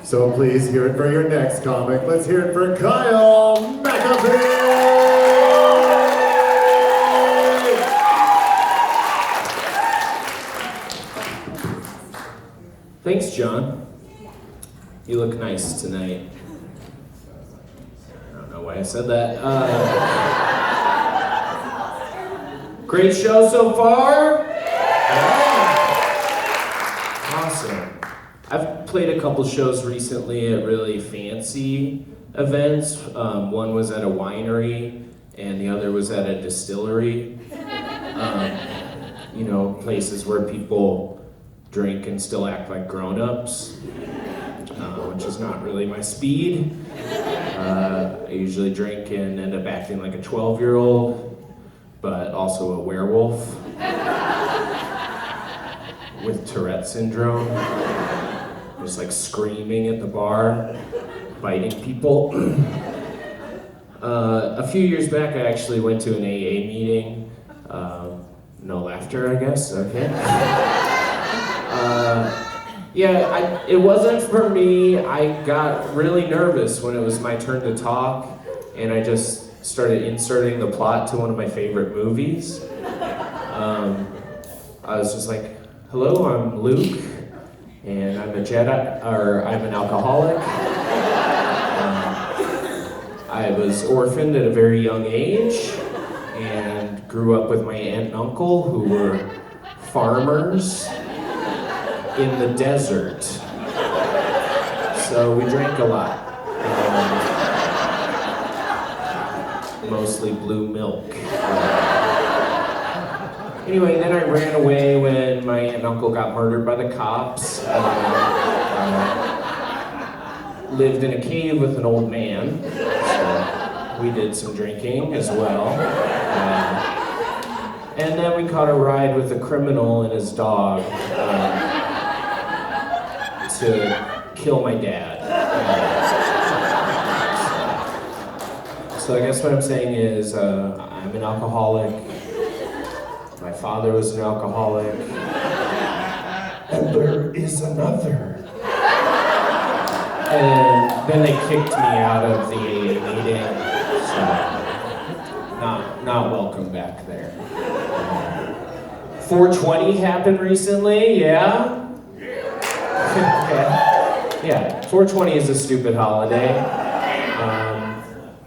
So please hear it for your next comic. Let's hear it for Kyle McAfee! Thanks, John. You look nice tonight. I don't know why I said that. Great show so far? Awesome. I've played a couple shows recently at really fancy events. One was at a winery, and the other was at a distillery. Places where people drink and still act like grown-ups, which is not really my speed. I usually drink and end up acting like a 12-year-old, but also a werewolf with Tourette syndrome, just like screaming at the bar, biting people. A few years back, I actually went to an AA meeting. No laughter, I guess, okay. It wasn't for me. I got really nervous when it was my turn to talk, and I just started inserting the plot to one of my favorite movies. I was just like, hello, I'm Luke, and I'm I'm an alcoholic. I was orphaned at a very young age, and grew up with my aunt and uncle, who were farmers in the desert. So we drank a lot. Mostly blue milk. Anyway, then I ran away when my aunt and uncle got murdered by the cops. Lived in a cave with an old man. So we did some drinking as well. And then we caught a ride with a criminal and his dog to kill my dad. So I guess what I'm saying is I'm an alcoholic. My father was an alcoholic. And there is another. And then they kicked me out of the AA meeting. So not welcome back there. 420 happened recently, yeah? Okay. Yeah, 420 is a stupid holiday.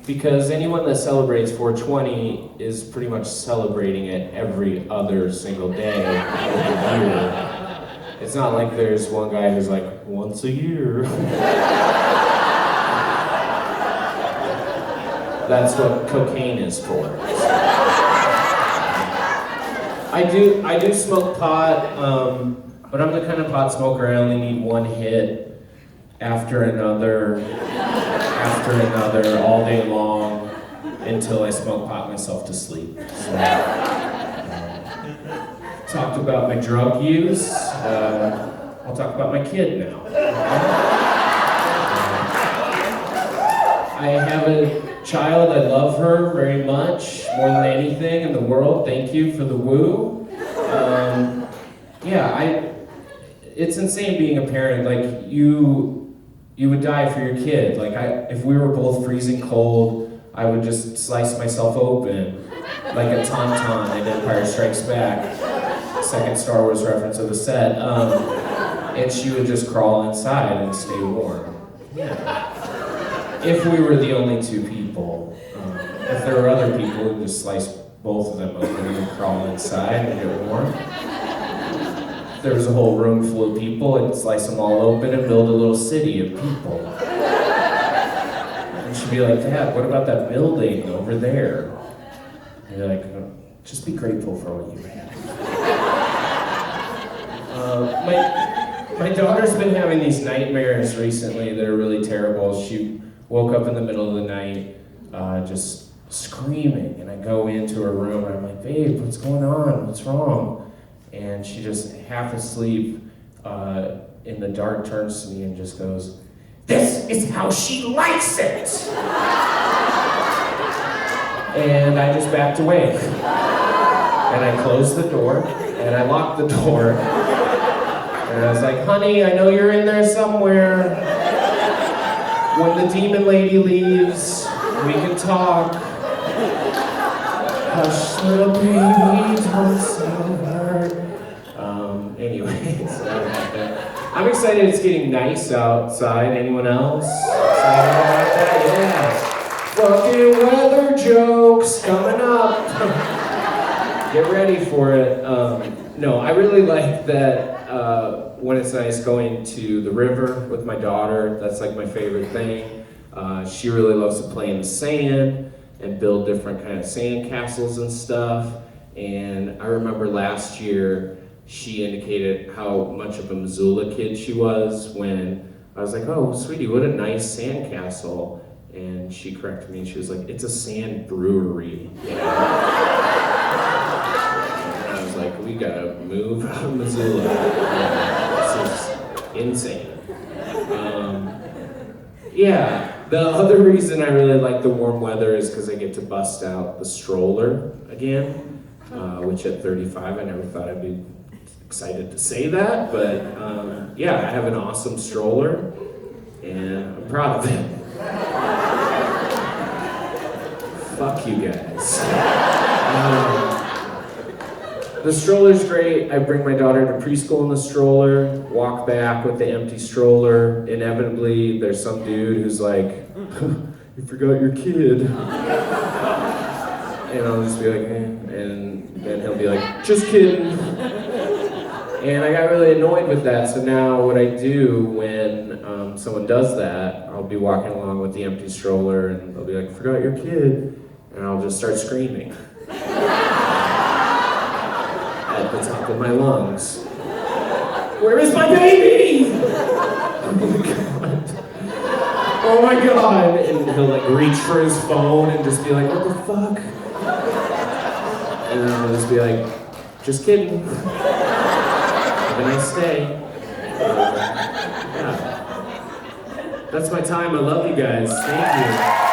Because anyone that celebrates 420 is pretty much celebrating it every other single day of the year. It's not like there's one guy who's like, once a year. That's what cocaine is for. I do smoke pot, but I'm the kind of pot smoker I only need one hit after another, all day long, until I smoke pot myself to sleep. So, talked about my drug use. I'll talk about my kid now. I have a child. I love her very much, more than anything in the world. Thank you for the woo. It's insane being a parent. Like you would die for your kid. Like if we were both freezing cold, I would just slice myself open like a tauntaun in Empire Strikes Back. Second Star Wars reference of the set. And she would just crawl inside and stay warm. Yeah. If we were the only two people. If there were other people, we'd just slice both of them open and crawl inside and get warm. If there was a whole room full of people, I'd slice them all open and build a little city of people. And she'd be like, Dad, what about that building over there? And you're like, just be grateful for what you have. My daughter's been having these nightmares recently that are really terrible. She woke up in the middle of the night just screaming, and I go into her room and I'm like, babe, what's going on? What's wrong? And she just half asleep in the dark turns to me and just goes, this is how she likes it! And I just backed away. And I closed the door, and I locked the door. And I was like, honey, I know you're in there somewhere. When the demon lady leaves, we can talk. Hush, little baby, don't so hurt. Anyways, I'm excited it's getting nice outside. Anyone else excited about that? Yeah. Fucking weather jokes coming up. Get ready for it. No, I really like that when it's nice going to the river with my daughter. That's like my favorite thing. She really loves to play in the sand and build different kind of sand castles and stuff. And I remember last year she indicated how much of a Missoula kid she was when I was like, oh, sweetie, what a nice sand castle. And she corrected me and she was like, it's a sand brewery. Yeah. And I was like, we gotta move out of Missoula. This is insane. Yeah, the other reason I really like the warm weather is because I get to bust out the stroller again, which at 35 I never thought I'd be excited to say that, but yeah, I have an awesome stroller and I'm proud of it. Fuck you guys. The stroller's great. I bring my daughter to preschool in the stroller, walk back with the empty stroller. Inevitably, there's some dude who's like, you forgot your kid. And I'll just be like, and then he'll be like, just kidding. And I got really annoyed with that, so now what I do when someone does that, I'll be walking along with the empty stroller and they'll be like, forgot your kid, and I'll just start screaming at the top of my lungs. Where is my baby? Oh my god. And he'll like reach for his phone and just be like, what the fuck? And then I'll just be like, just kidding. Have a nice day. Yeah. That's my time. I love you guys. Thank you.